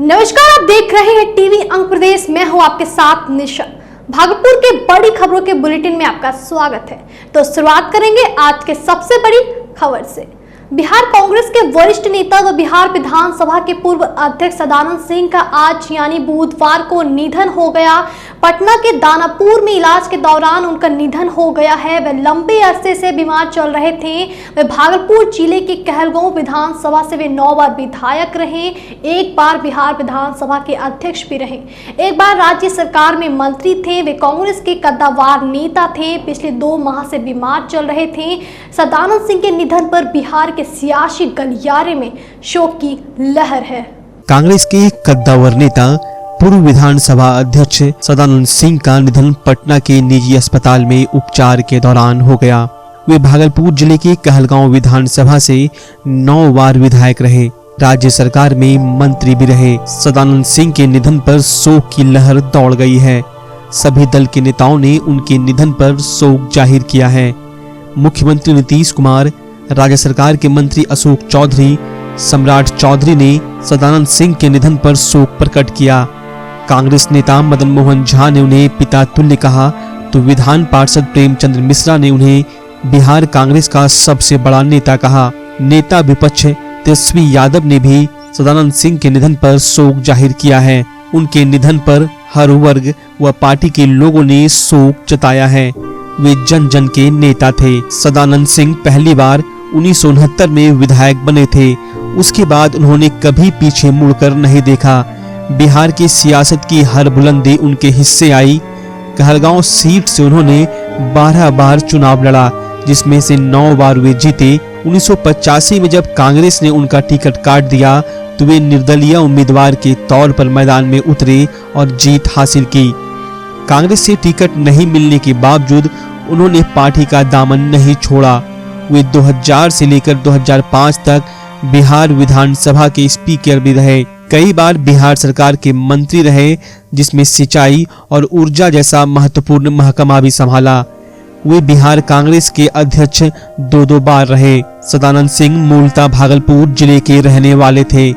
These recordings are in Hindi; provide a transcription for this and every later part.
नमस्कार, आप देख रहे हैं टीवी अंग प्रदेश। मैं हूं आपके साथ निशा। भागलपुर के बड़ी खबरों के बुलेटिन में आपका स्वागत है। तो शुरुआत करेंगे आज के सबसे बड़ी खबर से। बिहार कांग्रेस के वरिष्ठ नेता व बिहार विधानसभा के पूर्व अध्यक्ष सदानंद सिंह का आज यानी बुधवार को निधन हो गया। पटना के दानापुर में इलाज के दौरान उनका निधन हो गया है। वे लंबे अरसे से बीमार चल रहे थे। वे भागलपुर जिले के कहलगांव विधानसभा से वे 9 बार विधायक रहे, एक बार बिहार विधानसभा के अध्यक्ष भी रहे, एक बार राज्य सरकार में मंत्री थे। वे कांग्रेस के कद्दावर नेता थे। पिछले 2 माह से बीमार चल रहे थे। सदानंद सिंह के निधन पर बिहार के सियासी गलियारे में शोक की लहर है। कांग्रेस के कद्दावर नेता पूर्व विधानसभा अध्यक्ष सदानंद सिंह का निधन पटना के निजी अस्पताल में उपचार के दौरान हो गया। वे भागलपुर जिले के कहलगांव विधानसभा से 9 बार विधायक रहे, राज्य सरकार में मंत्री भी रहे। सदानंद सिंह के निधन पर शोक की लहर दौड़ गई है। सभी दल के नेताओं ने उनके निधन पर शोक जाहिर किया है। मुख्यमंत्री नीतीश कुमार, राज्य सरकार के मंत्री अशोक चौधरी, सम्राट चौधरी ने सदानंद सिंह के निधन पर शोक प्रकट किया। कांग्रेस नेता मदन मोहन झा ने उन्हें पिता तुल्य कहा, तो विधान पार्षद प्रेमचंद मिश्रा ने उन्हें बिहार कांग्रेस का सबसे बड़ा नेता कहा। नेता विपक्ष तेजस्वी यादव ने भी सदानंद सिंह के निधन पर शोक जाहिर किया है। उनके निधन पर हर वर्ग व पार्टी के लोगों ने शोक जताया है। वे जन जन के नेता थे। सदानंद सिंह पहली बार 1969 में विधायक बने थे। उसके बाद उन्होंने कभी पीछे मुड़कर नहीं देखा। बिहार की सियासत की हर बुलंदी उनके हिस्से आई। कहलगांव सीट से उन्होंने 12 बार चुनाव लड़ा, जिसमें से 9 बार वे जीते। 1985 में जब कांग्रेस ने उनका टिकट काट दिया तो वे निर्दलीय उम्मीदवार के तौर पर मैदान में उतरे और जीत हासिल की। कांग्रेस से टिकट नहीं मिलने के बावजूद उन्होंने पार्टी का दामन नहीं छोड़ा। वे 2000 से लेकर 2005 तक बिहार विधानसभा के स्पीकर भी रहे। कई बार बिहार सरकार के मंत्री रहे, जिसमें सिंचाई और ऊर्जा जैसा महत्वपूर्ण महकमा भी संभाला। वे बिहार कांग्रेस के अध्यक्ष 2 बार रहे। सदानंद सिंह मूलतः भागलपुर जिले के रहने वाले थे।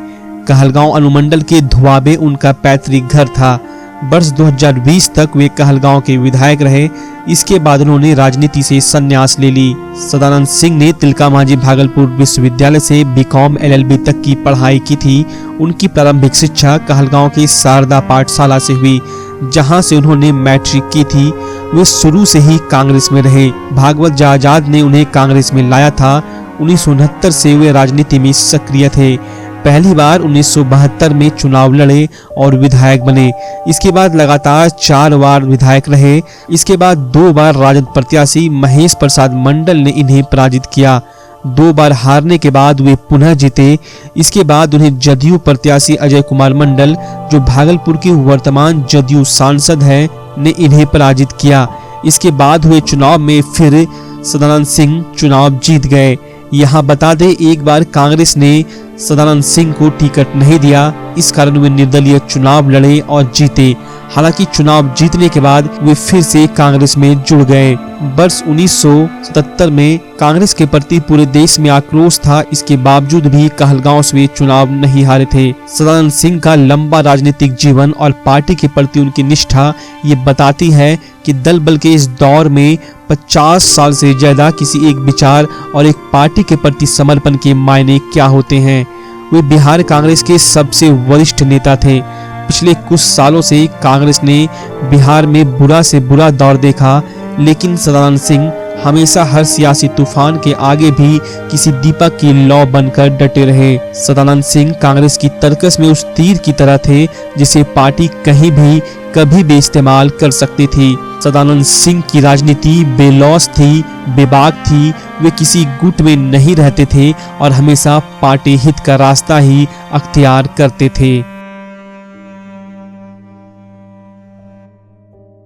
कहलगांव अनुमंडल के धुआबे उनका पैतृक घर था। वर्ष 2020 तक वे कहलगांव के विधायक रहे। इसके बाद उन्होंने राजनीति से संन्यास ले ली। सदानंद सिंह ने तिलका मांझी भागलपुर विश्वविद्यालय से बीकॉम LLB तक की पढ़ाई की थी। उनकी प्रारंभिक शिक्षा कहलगांव की शारदा पाठशाला से हुई, जहां से उन्होंने मैट्रिक की थी। वे शुरू से ही कांग्रेस में रहे। भागवत आजाद ने उन्हें कांग्रेस में लाया था। 1969 से वे राजनीति में सक्रिय थे। पहली बार 1972 में चुनाव लड़े और विधायक बने। इसके बाद लगातार 4 बार विधायक रहे। इसके बाद 2 बार राजद प्रत्याशी महेश प्रसाद मंडल ने इन्हें पराजित किया। 2 बार हारने के बाद वे पुनः जीते। इसके बाद उन्हें जदयू प्रत्याशी अजय कुमार मंडल, जो भागलपुर के वर्तमान जदयू सांसद हैं, ने इन्हें पराजित किया। इसके बाद हुए चुनाव में फिर सदानंद सिंह चुनाव जीत गए। यहाँ बता दें, एक बार कांग्रेस ने सदानंद सिंह को टिकट नहीं दिया, इस कारण वे निर्दलीय चुनाव लड़े और जीते। हालांकि चुनाव जीतने के बाद वे फिर से कांग्रेस में जुड़ गए। वर्ष 1977 में कांग्रेस के प्रति पूरे देश में आक्रोश था। इसके बावजूद भी कहलगांव से वे चुनाव नहीं हारे थे। सदानंद सिंह का लंबा राजनीतिक जीवन और पार्टी के प्रति उनकी निष्ठा ये बताती है कि दल बल के इस दौर में 50 साल से ज्यादा किसी एक विचार और एक पार्टी के प्रति समर्पण के मायने क्या होते हैं। वे बिहार कांग्रेस के सबसे वरिष्ठ नेता थे। पिछले कुछ सालों से कांग्रेस ने बिहार में बुरा से बुरा दौर देखा, लेकिन सदानंद सिंह हमेशा हर सियासी तूफान के आगे भी किसी दीपक की लौ बनकर डटे रहे। सदानंद सिंह कांग्रेस की तरकस में उस तीर की तरह थे, जिसे पार्टी कहीं भी कभी भी इस्तेमाल कर सकती थी। सदानंद सिंह की राजनीति बेलौस थी, बेबाक थी। वे किसी गुट में नहीं रहते थे और हमेशा पार्टी हित का रास्ता ही अख्तियार करते थे।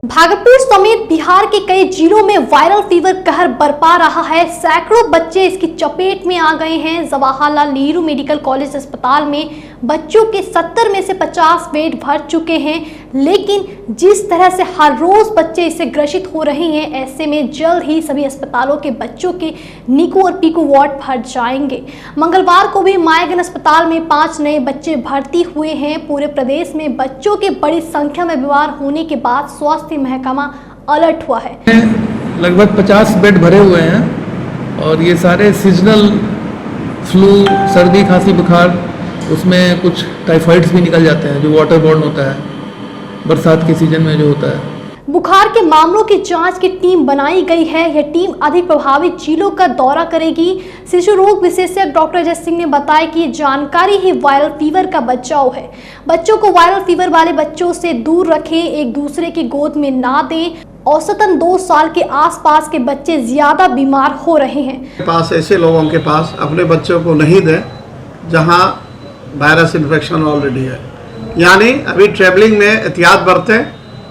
भागलपुर समेत बिहार के कई जिलों में वायरल फीवर कहर बरपा रहा है। सैकड़ों बच्चे इसकी चपेट में आ गए हैं। जवाहरलाल नेहरू मेडिकल कॉलेज अस्पताल में बच्चों के 70 में से 50 बेड भर चुके हैं। लेकिन जिस तरह से हर रोज बच्चे इससे ग्रसित हो रहे हैं, ऐसे में जल्द ही सभी अस्पतालों के बच्चों के निको और पीको वार्ड भर जाएंगे। मंगलवार को भी मायागंज अस्पताल में 5 नए बच्चे भर्ती हुए हैं। पूरे प्रदेश में बच्चों की बड़ी संख्या में बीमार होने के बाद स्वास्थ्य महकमा अलर्ट हुआ है। लगभग 50 बेड भरे हुए हैं और ये सारे सीजनल फ्लू, सर्दी, खांसी, बुखार, उसमें कुछ टाइफाइड्स भी निकल जाते हैं जो वाटर बॉर्न होता है बरसात के सीजन में जो होता है। बुखार के मामलों की जांच की टीम बनाई गई है। यह टीम अधिक प्रभावित जिलों का दौरा करेगी। शिशु रोग विशेषज्ञ डॉक्टर अजय सिंह ने बताया कि जानकारी ही वायरल फीवर का बचाव है। बच्चों को वायरल फीवर वाले बच्चों से दूर रखें, एक दूसरे की गोद में ना दें। औसतन 2 साल के आसपास के बच्चे ज्यादा बीमार हो रहे हैं। पास ऐसे लोगों के पास अपने बच्चों को नहीं दें जहां वायरस इन्फेक्शन ऑलरेडी है। यानी अभी ट्रैवलिंग में एहतियात बरतें,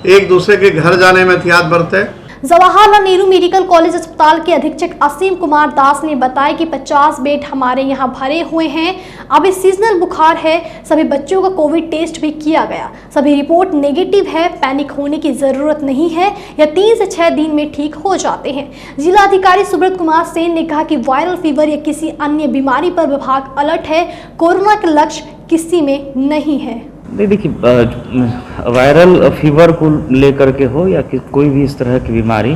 एक दूसरे के घर जाने में एहतियात बरतें। जवाहरलाल नेहरू मेडिकल कॉलेज अस्पताल के अधीक्षक असीम कुमार दास ने बताया कि 50 बेड हमारे यहाँ भरे हुए हैं। अभी सीजनल बुखार है, सभी बच्चों का कोविड टेस्ट भी किया गया, सभी रिपोर्ट नेगेटिव है। पैनिक होने की जरूरत नहीं है, यह 3 से 6 दिन में ठीक हो जाते हैं। जिला अधिकारी सुब्रत कुमार सेन ने कहा कि वायरल फीवर या किसी अन्य बीमारी पर विभाग अलर्ट है, कोरोना के लक्ष्य किसी में नहीं है। नहीं, देखिए, वायरल फीवर को लेकर के हो या कोई भी इस तरह की बीमारी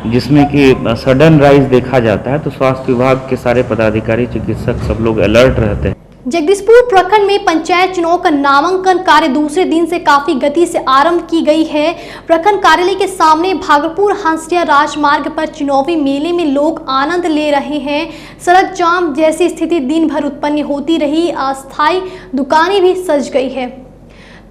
जिसमें कि सडन राइज देखा जाता है, तो स्वास्थ्य विभाग के सारे पदाधिकारी, चिकित्सक सब लोग अलर्ट रहते हैं। जगदीशपुर प्रखंड में पंचायत चुनाव का नामांकन कार्य दूसरे दिन से काफी गति से आरंभ की गई है। प्रखंड कार्यालय के सामने भागलपुर हंसिया राजमार्ग पर चुनावी मेले में लोग आनंद ले रहे हैं। सड़क जाम जैसी स्थिति दिन भर उत्पन्न होती रही, अस्थायी दुकानें भी सज गई है,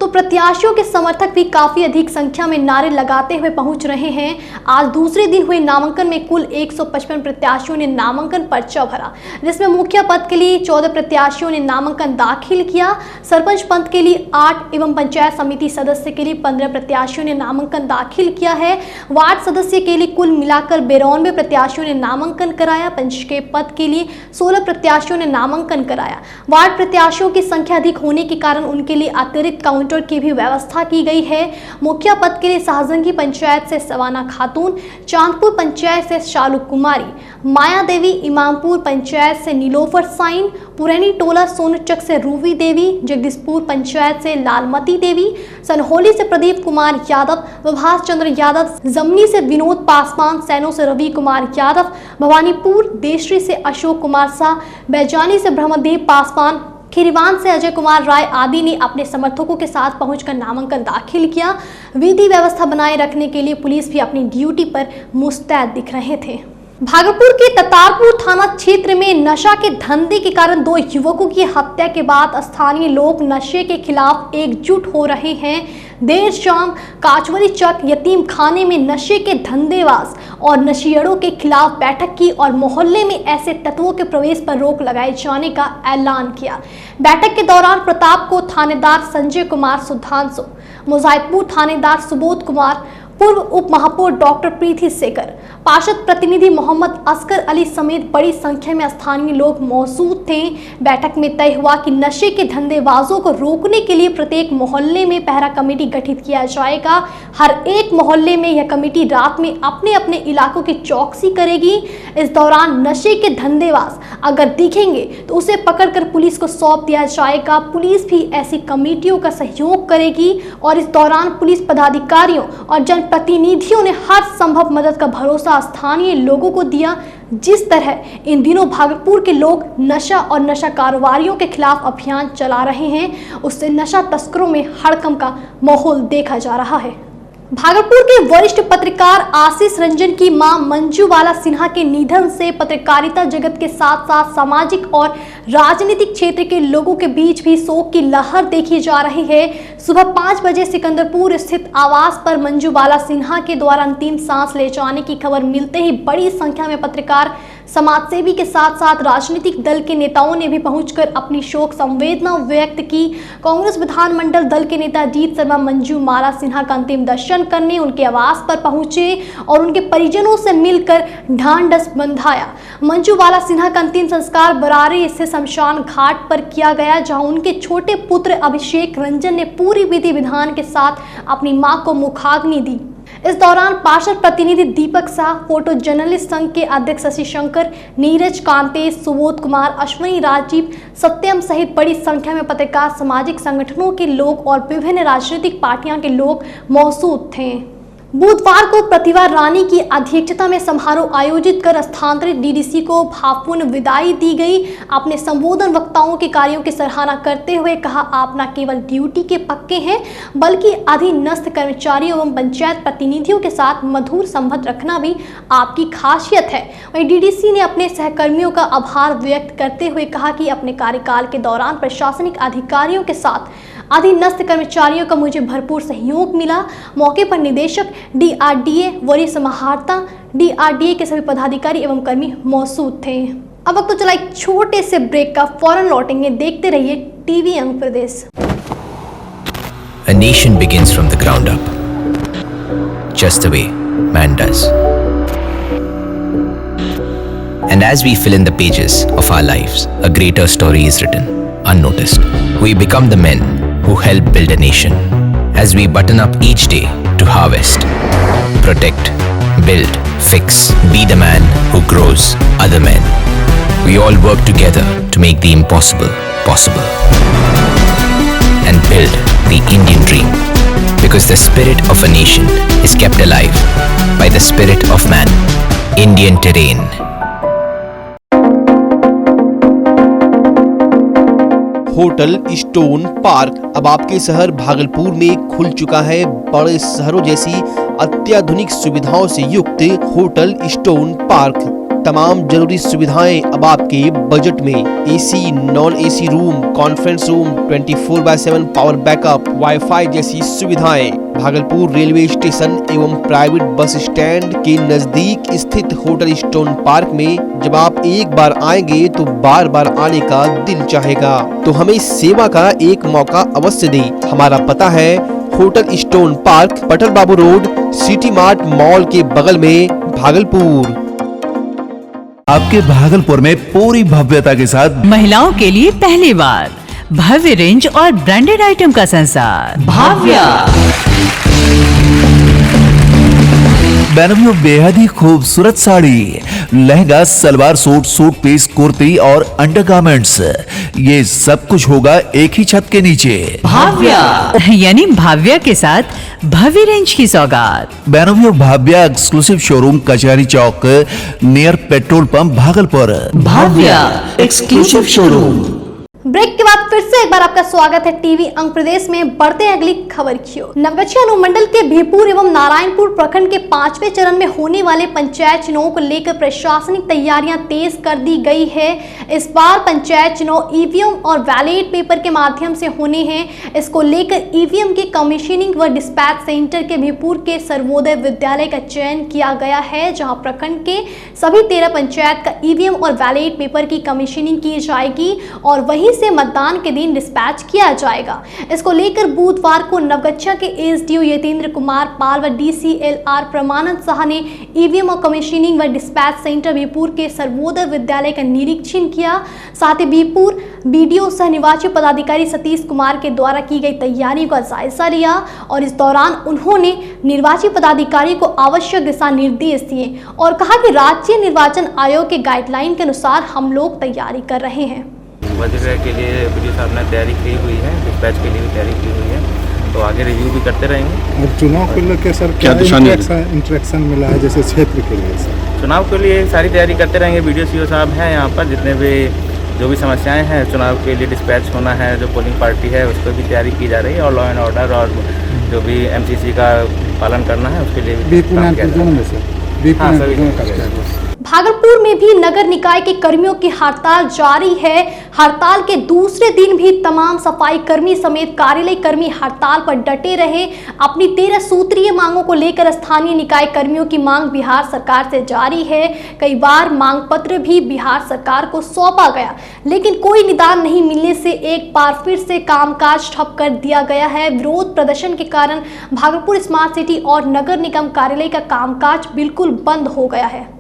तो प्रत्याशियों के समर्थक भी काफी अधिक संख्या में नारे लगाते हुए पहुंच रहे हैं। आज दूसरे दिन हुए नामांकन में कुल 155 प्रत्याशियों ने नामांकन पर्चा भरा, जिसमें मुखिया पद के लिए 14 प्रत्याशियों ने नामांकन दाखिल किया। सरपंच पद के लिए 8 एवं पंचायत समिति सदस्य के लिए 15 प्रत्याशियों ने नामांकन दाखिल किया है। वार्ड सदस्य के लिए कुल मिलाकर 92 प्रत्याशियों ने नामांकन कराया। पंच के पद के लिए 16 प्रत्याशियों ने नामांकन कराया। वार्ड प्रत्याशियों की संख्या अधिक होने के कारण उनके लिए अतिरिक्त काउंटर की भी व्यवस्था की गई है। मुखिया पद के लिए शाहजंगी पंचायत से सवाना खातून, चांदपुर पंचायत से शालू कुमारी, माया देवी, इमामपुर पंचायत से नीलोफर साइन, पुरैनी टोला सोनचक से रूवी देवी, जगदीशपुर पंचायत से लालमती देवी, सनहोली से प्रदीप कुमार यादव, विभास चंद्र यादव, जमनी से विनोद पासवान, सैनो से रवि कुमार यादव, भवानीपुर देशरी से अशोक कुमार शाह, बैजानी से ब्रह्मदेव पासवान, खीरवान से अजय कुमार राय आदि ने अपने समर्थकों के साथ पहुंचकर नामांकन दाखिल किया। विधि व्यवस्था बनाए रखने के लिए पुलिस भी अपनी ड्यूटी पर मुस्तैद दिख रहे थे। भागलपुर के ततारपुर थाना क्षेत्र में नशा के धंधे के कारण 2 युवकों की हत्या के बाद स्थानीय लोग नशे के खिलाफ एकजुट हो रहे हैं। देर शाम काचवरी चक यतीम खाने में नशे के धंधेबाज और नशेड़ियों के खिलाफ बैठक की और मोहल्ले में ऐसे तत्वों के प्रवेश पर रोक लगाए जाने का ऐलान किया। बैठक के दौरान प्रताप को थानेदार संजय कुमार सुधांशु, मुजाहिदपुर थानेदार सुबोध कुमार, पूर्व उप महापौर डॉक्टर प्रीति शेखर, पार्षद प्रतिनिधि मोहम्मद असगर अली समेत बड़ी संख्या में स्थानीय लोग मौजूद थे। बैठक में तय हुआ कि नशे के धंधेबाजों को रोकने के लिए प्रत्येक मोहल्ले में पहरा कमेटी गठित किया जाएगा। हर एक मोहल्ले में यह कमेटी रात में अपने अपने इलाकों की चौकसी करेगी। इस दौरान नशे के धंधेबाज अगर दिखेंगे तो उसे पकड़कर पुलिस को सौंप दिया जाएगा। पुलिस भी ऐसी कमेटियों का सहयोग करेगी और इस दौरान पुलिस पदाधिकारियों और जनप्रतिनिधियों ने हर संभव मदद का भरोसा स्थानीय लोगों को दिया। जिस तरह इन दिनों भागलपुर के लोग नशा और नशा कारोबारियों के खिलाफ अभियान चला रहे हैं, उससे नशा तस्करों में हड़कंप का माहौल देखा जा रहा है। भागलपुर के वरिष्ठ पत्रकार आशीष रंजन की मां मंजू बाला सिन्हा के निधन से पत्रकारिता जगत के साथ साथ सामाजिक और राजनीतिक क्षेत्र के लोगों के बीच भी शोक की लहर देखी जा रही है। सुबह 5 बजे सिकंदरपुर स्थित आवास पर मंजू बाला सिन्हा के द्वारा अंतिम सांस ले जाने की खबर मिलते ही बड़ी संख्या में पत्रकार समाजसेवी के साथ साथ राजनीतिक दल के नेताओं ने भी पहुंचकर अपनी शोक संवेदना व्यक्त की। कांग्रेस विधानमंडल दल के नेता अजीत शर्मा मंजू बाला सिन्हा का अंतिम दर्शन करने उनके आवास पर पहुंचे और उनके परिजनों से मिलकर ढांढस बंधाया। मंजू बाला सिन्हा का अंतिम संस्कार बरारी स्थित शमशान घाट पर किया गया, जहां उनके छोटे पुत्र अभिषेक रंजन ने पूरी विधि विधान के साथ अपनी मां को मुखाग्नि दी। इस दौरान पार्षद प्रतिनिधि दीपक शाह, फोटो जर्नलिस्ट संघ के अध्यक्ष शशि शंकर, नीरज कांतेश, सुबोध कुमार, अश्विनी, राजीव, सत्यम सहित बड़ी संख्या में पत्रकार, सामाजिक संगठनों के लोग और विभिन्न राजनीतिक पार्टियों के लोग मौजूद थे। बुधवार को प्रतिभा रानी की अध्यक्षता में समारोह आयोजित कर स्थानांतरित डीडीसी को भावपूर्ण विदाई दी गई। अपने संबोधन वक्ताओं के कार्यों की सराहना करते हुए कहा, आप न केवल ड्यूटी के पक्के हैं बल्कि अधीनस्थ कर्मचारियों एवं पंचायत प्रतिनिधियों के साथ मधुर संबंध रखना भी आपकी खासियत है। वहीं डीडीसी ने अपने सहकर्मियों का आभार व्यक्त करते हुए कहा कि अपने कार्यकाल के दौरान प्रशासनिक अधिकारियों के साथ अधीनस्थ कर्मचारियों का मुझे भरपूर सहयोग मिला। मौके पर निदेशक डीआरडीए, वरिष्ठ समाहर्ता डीआरडीए के सभी पदाधिकारी एवं कर्मी मौजूद थे। अब वक्त तो चला एक छोटे से ब्रेक का, फौरन लौटेंगे। देखते रहिए टीवी अंग प्रदेश। A nation begins from the ground up, just the way man does. And as we fill in the pages of our lives, a greater story is written, unnoticed. We become the men who help build a nation. As we button up each day to harvest, protect, build, fix, be the man who grows other men. We all work together to make the impossible possible and build the Indian dream. Because the spirit of a nation is kept alive by the spirit of man. Indian Terrain. Hotel stone park अब आपके शहर भागलपुर में खुल चुका है। बड़े शहरों जैसी अत्याधुनिक सुविधाओं से युक्त होटल स्टोन पार्क, तमाम जरूरी सुविधाएं अब आपके बजट में। AC, non AC room, conference room, 24/7 power backup, wifi जैसी सुविधाएं। भागलपुर रेलवे स्टेशन एवं प्राइवेट बस स्टैंड के नजदीक स्थित होटल स्टोन पार्क में जब आप एक बार आएंगे तो बार बार आने का दिल चाहेगा। तो हमें सेवा का एक मौका अवश्य दें। हमारा पता है होटल स्टोन पार्क, पटल बाबू रोड, सिटी मार्ट मॉल के बगल में, भागलपुर। आपके भागलपुर में पूरी भव्यता के साथ महिलाओं के लिए पहली बार भव्य रेंज और ब्रांडेड आइटम का संसार भाव्या। बेनवियो बेहद ही खूबसूरत sari, lehenga, salwar suit, suit piece, kurti और अंडरगारमेंट्स, ये सब कुछ होगा एक ही छत के नीचे। भाव्या यानी भाव्या के साथ भव्य रेंज की सौगात। बेनवियो Bhavya exclusive showroom, Kachahari Chowk, near petrol pump, Bhagalpur. Bhavya exclusive showroom. Break के बाद फिर से एक बार आपका स्वागत है टीवी अंग प्रदेश में। बढ़ते हैं अगली खबर की ओर। नवगछिया अनुमंडल के भीपुर एवं नारायणपुर प्रखंड के 5वें चरण में होने वाले पंचायत चुनाव को लेकर प्रशासनिक तैयारियां तेज कर दी गई है। इस बार पंचायत चुनाव ईवीएम और बैलेट पेपर के माध्यम से होने हैं। इसको लेकर ईवीएम के कमीशनिंग व डिस्पैच सेंटर के भीपुर के सर्वोदय विद्यालय का चयन किया गया है, जहां प्रखंड के सभी 13 पंचायत का ईवीएम और बैलेट पेपर की कमीशनिंग की जाएगी और वहीं से मतदान के दिन डिस्पैच किया जाएगा। इसको लेकर बुधवार को नवगछिया के एसडीओ यतेंद्र कुमार पाल व डीसीएलआर प्रमानंद शाह ने ईवीएम और कमीशनिंग व डिस्पैच सेंटर बीपुर के सर्वोदय विद्यालय का निरीक्षण किया। साथ ही बीपुर बीडीओ सह निर्वाची पदाधिकारी सतीश कुमार के द्वारा की गई तैयारी का जायजा लिया और इस दौरान उन्होंने निर्वाची पदाधिकारी को आवश्यक दिशा निर्देश दिए और कहा कि राज्य निर्वाचन आयोग के गाइडलाइन के अनुसार हम लोग तैयारी कर रहे हैं। वजीफे के लिए पुलिस साहब ने तैयारी की हुई है, डिस्पैच के लिए भी तैयारी की हुई है, तो आगे रिव्यू भी करते रहेंगे। और चुनाव को लेकर सर क्या इंट्रैक्शन मिला है जैसे क्षेत्र के लिए? सर चुनाव के लिए सारी तैयारी करते रहेंगे। वीडियो सीओ साहब हैं यहाँ पर, जितने भी जो भी समस्याएं हैं चुनाव के लिए डिस्पैच होना है, जो पोलिंग पार्टी है उस पर भी तैयारी की जा रही है और लॉ एंड ऑर्डर और जो भी एमसीसी का पालन करना है उसके लिए भी काम किया जा रहा है। भागलपुर में भी नगर निकाय के कर्मियों की हड़ताल जारी है। हड़ताल के दूसरे दिन भी तमाम सफाई कर्मी समेत कार्यालय कर्मी हड़ताल पर डटे रहे। अपनी 13 सूत्रीय मांगों को लेकर स्थानीय निकाय कर्मियों की मांग बिहार सरकार से जारी है। कई बार मांग पत्र भी बिहार सरकार को सौंपा गया, लेकिन कोई निदान नहीं मिलने से एक बार फिर से कामकाज ठप कर दिया गया है। विरोध प्रदर्शन के कारण भागलपुर स्मार्ट सिटी और नगर निगम कार्यालय का कामकाज बिल्कुल बंद हो गया है।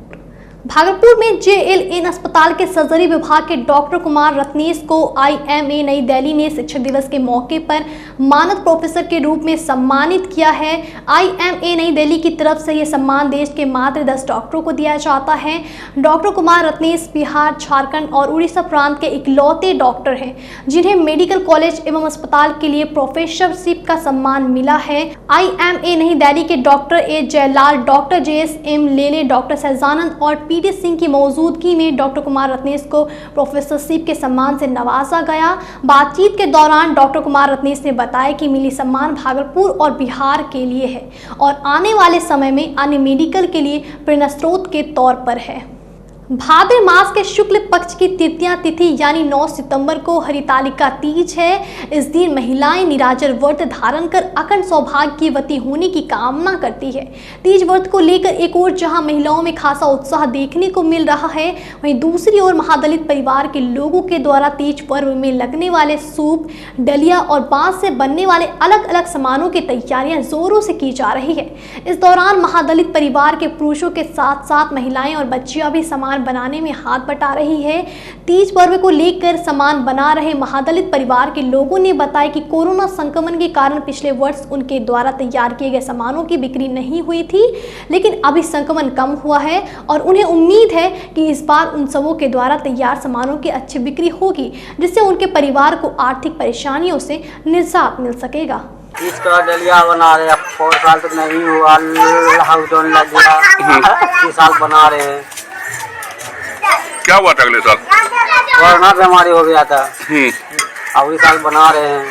भागलपुर में JLN अस्पताल के सर्जरी विभाग के डॉक्टर कुमार रत्नेश को IMA नई दिल्ली ने शिक्षक दिवस के मौके पर मानद प्रोफेसर के रूप में सम्मानित किया है। IMA नई दिल्ली की तरफ से यह सम्मान देश के मात्र 10 डॉक्टरों को दिया जाता है। डॉक्टर कुमार रत्नेश बिहार, झारखंड और उड़ीसा प्रांत के इकलौते डॉक्टर हैं जिन्हें मेडिकल कॉलेज एवं अस्पताल के लिए प्रोफेसरशिप का सम्मान मिला है। IMA नई दिल्ली के doctor A Jayalal, doctor JSM Lele, doctor Sahajanand और PD सिंह की मौजूदगी में डॉक्टर कुमार रत्नेश को प्रोफेसरशिप के सम्मान से नवाजा गया। बातचीत के दौरान डॉक्टर कुमार रत्नेश ने बताया कि मिली सम्मान भागलपुर और बिहार के लिए है और आने वाले समय में अन्य मेडिकल के लिए प्रेरणा स्रोत के तौर पर है। भाद्र मास के शुक्ल पक्ष की तृतीया तिथि यानी 9 सितंबर को हरितालिका तीज है। इस दिन महिलाएं निराजर व्रत धारण कर अखंड सौभाग्यवती होने की कामना करती है। तीज व्रत को लेकर एक ओर जहां महिलाओं में खासा उत्साह देखने को मिल रहा है, वहीं दूसरी ओर महादलित परिवार के लोगों के द्वारा तीज पर्व में लगने वाले सूप, डलिया और बांस से बनने वाले अलग अलग सामानों की तैयारियां जोरों से की जा रही है। इस दौरान महादलित परिवार के पुरुषों के साथ साथ महिलाएं और बच्चियां भी सामान बनाने में हाथ बटा रही है। तीज पर्व को लेकर सामान बना रहे महादलित परिवार के लोगों ने बताया कि कोरोना संक्रमण के कारण पिछले वर्ष उनके द्वारा तैयार किए गए सामानों की बिक्री नहीं हुई थी, लेकिन अभी संक्रमण कम हुआ है और उन्हें उम्मीद है कि इस बार उन सबों के द्वारा तैयार सामानों की अच्छी बिक्री होगी, जिससे उनके परिवार को आर्थिक परेशानियों से निजात मिल सकेगा। इसका डलिया बना रहे, 4 साल तक नहीं हुआ, लॉकडाउन लग गया, 3 साल बना रहे हैं। क्या हुआ था अगले साल? कोरोना बीमारी हो गया था। अगले साल बना रहे हैं।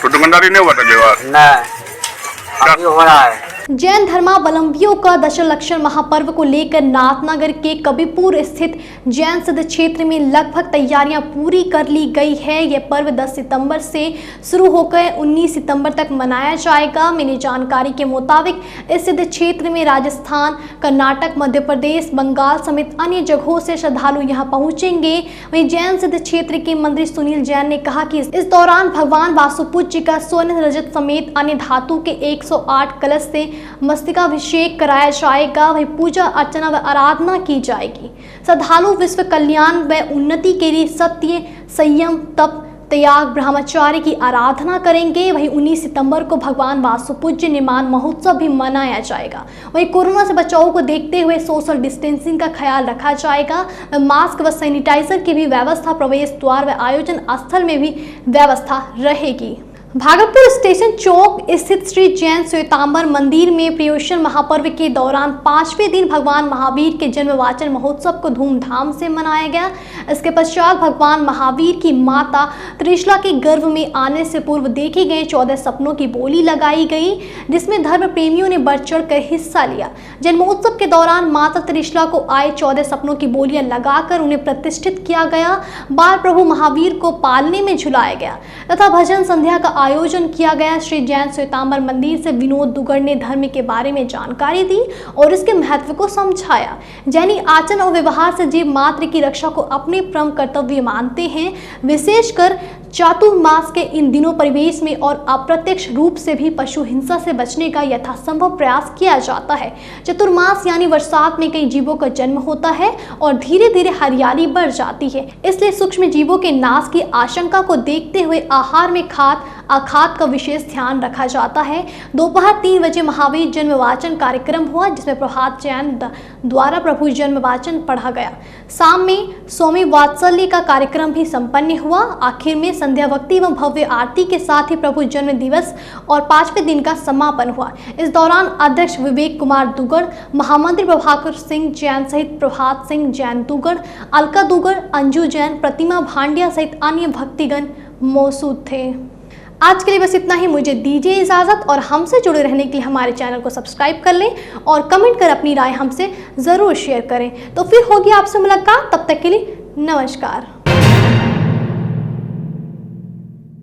तो दुकानदारी नहीं हुआ था अगले बार? नहीं, अभी हो रहा है। जैन धर्मावलंबियों का दशलक्षण महापर्व को लेकर नाथनगर के कबीरपुर स्थित जैन सिद्ध क्षेत्र में लगभग तैयारियां पूरी कर ली गई है। यह पर्व 10 सितंबर से शुरू होकर 19 सितंबर तक मनाया जाएगा। मिली जानकारी के मुताबिक इस सिद्ध क्षेत्र में राजस्थान, कर्नाटक, मध्य प्रदेश, बंगाल समेत अन्य जगहों से श्रद्धालु यहां पहुंचेंगे। वहीं जैन सिद्ध क्षेत्र के मंत्री सुनील जैन ने कहा कि इस दौरान भगवान वासुपूज्य का स्वर्ण, रजत समेत अन्य धातु के 108 कलश से मस्तकाभिषेक कराया जाएगा। वहीं पूजा अर्चना व आराधना की जाएगी। श्रद्धालु विश्व कल्याण व उन्नति के लिए सत्य, संयम, तप, त्याग, ब्रह्मचार्य की आराधना करेंगे। वहीं 19 सितंबर को भगवान वासुपूज्य निर्माण महोत्सव भी मनाया जाएगा। वहीं कोरोना से बचाव को देखते हुए सोशल डिस्टेंसिंग का ख्याल रखा जाएगा। मास्क व सैनिटाइजर की भी व्यवस्था प्रवेश द्वार व आयोजन स्थल में भी व्यवस्था रहेगी। भागलपुर स्टेशन चौक स्थित श्री जैन श्वेतांबर मंदिर में पर्युषण महापर्व के दौरान 5वें दिन भगवान महावीर के जन्मवाचन महोत्सव को धूमधाम से मनाया गया। इसके पश्चात भगवान महावीर की माता त्रिशला के गर्भ में आने से पूर्व देखे गए 14 सपनों की बोली लगाई गई, जिसमें धर्म प्रेमियों ने बढ़ चढ़ कर हिस्सा लिया। जन्मोत्सव के दौरान माता त्रिशला को आए 14 सपनों की बोलियां लगाकर उन्हें प्रतिष्ठित किया गया। बाल प्रभु महावीर को पालने में झुलाया गया तथा भजन संध्या का आयोजन किया गया। श्री जैन श्वेतांबर मंदिर से विनोद दुगड़ ने धर्म के बारे में जानकारी दी और इसके महत्व को समझाया। जैनी आचरण और व्यवहार से जीव मात्र की रक्षा को अपने परम कर्तव्य मानते हैं। विशेषकर चातुर्मास के इन दिनों परिवेश में और अप्रत्यक्ष रूप से भी पशु हिंसा से बचने का यथासंभव प्रयास किया जाता है। चतुर्मास यानी बरसात में कई जीवों का जन्म होता है और धीरे धीरे हरियाली बढ़ जाती है, इसलिए सूक्ष्म जीवों के नाश की आशंका को देखते हुए आहार में खाद अखाद का विशेष ध्यान रखा जाता है। दोपहर 3 बजे महावीर जन्मवाचन कार्यक्रम हुआ, जिसमें प्रभात जैन द्वारा प्रभु जन्मवाचन पढ़ा गया। शाम में स्वामी वात्सल्य का कार्यक्रम भी संपन्न हुआ। आखिर में संध्या भक्ति एवं भव्य आरती के साथ ही प्रभु जन्म दिवस और 5वें दिन का समापन हुआ। इस दौरान अध्यक्ष विवेक कुमार दुगड़, महामंत्री प्रभाकर सिंह जैन सहित प्रभात सिंह जैन दुगड़, अलका दुगड़, अंजू जैन, प्रतिमा भांडिया सहित अन्य भक्तिगण मौजूद थे। आज के लिए बस इतना ही। मुझे दीजिए इजाज़त और हमसे जुड़े रहने के लिए हमारे चैनल को सब्सक्राइब कर लें और कमेंट कर अपनी राय हमसे ज़रूर शेयर करें। तो फिर होगी आपसे मुलाकात, तब तक के लिए नमस्कार।